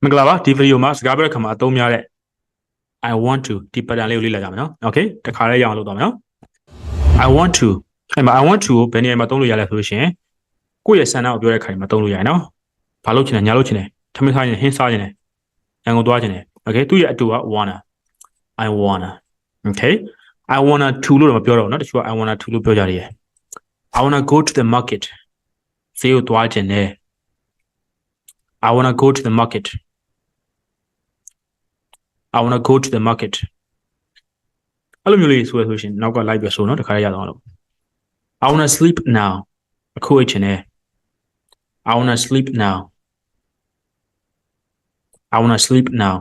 မင်္ဂလာပါဒီဗီဒီယိုမှာစကားပြောတဲ့ခါမှာအသုံးများတဲ့ I want to ဒီ pattern လေးကိုလေ့လာကြမယ်နော် Okay တခါလေးရအောင်လုပ်သွားမယ်နော် I want to အဲ့မှာ I want to ကိုဘယ်နေရာမှာသုံးလို့ရလဲဆိုလို့ရှိရင်ကိုယ့်ရဲ့ဆန္ဒကိုပြောတဲ့ခါမှာသုံးလို့ရတယ်နော်ဘာလုပ်ချင်လဲညာလုပ်ချင်တယ်ထမင်းစားချင်တယ်ဟင်းစားချင်တယ်ရန်ကုန်သွားချင်တယ် Okay သူ့ရဲ့အတူက wanna I wanna Okay I wanna to လို့တော့မပြောတော့ဘူးနော်တချို့က I wanna to လို့ပြောကြတယ် I wanna go to the market ဈေးကိုသွားချင်တယ် I wanna go to the market I want to go to the market အဲ့လိုမျိုးလေးဆိုရဆိုရှင်နောက်ကလိုက်ပြဆိုနော်တခါရရအောင်လို့ I want to sleep now အခုအိတ်ချင်တယ် I want to sleep now I want to sleep now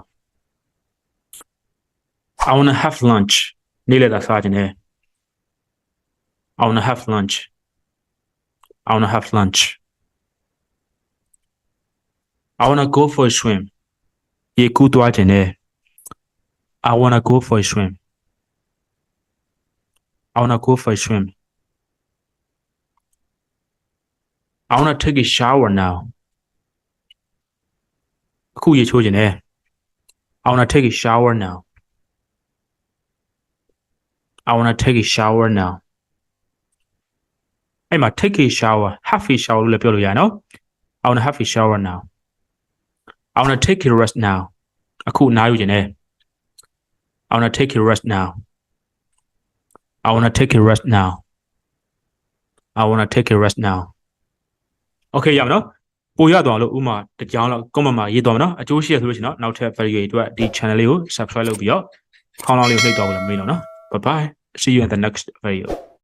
I want to have lunch နေ့လည်သာစားချင်တယ် I want to have lunch I want to have lunch I want to go for a swim ရေကူးသွားချင်တယ်I wanna go for a swim. I wanna go for a swim. I wanna take a shower now. အခုရေချိုးခြင်းနဲ့ I wanna take a shower now. I wanna take a shower now. အဲ့မှာ take a shower, have a shower လို့လည်းပြောလို့ရတယ်နော် I wanna have a shower now. I wanna take a rest now. အခုနားယူခြင်းနဲ့I want to take a rest now. I want to take a rest now. I want to take a rest now. Okay ရမယ်နော်ပို့ရတော့လို့ဥမာတကြောင်လောက် comment မှာရေးတော့မယ်နော်အကျိုးရှိရဆိုလို့ရှိရင်နောက်ထပ် video တွေအတွက်ဒီ channel လေးကို subscribe လုပ်ပြီးတော့ခေါင်းလောင်းလေးကိုနှိပ်တော့လို့မမေ့တော့နော် Bye bye. See you in the next video.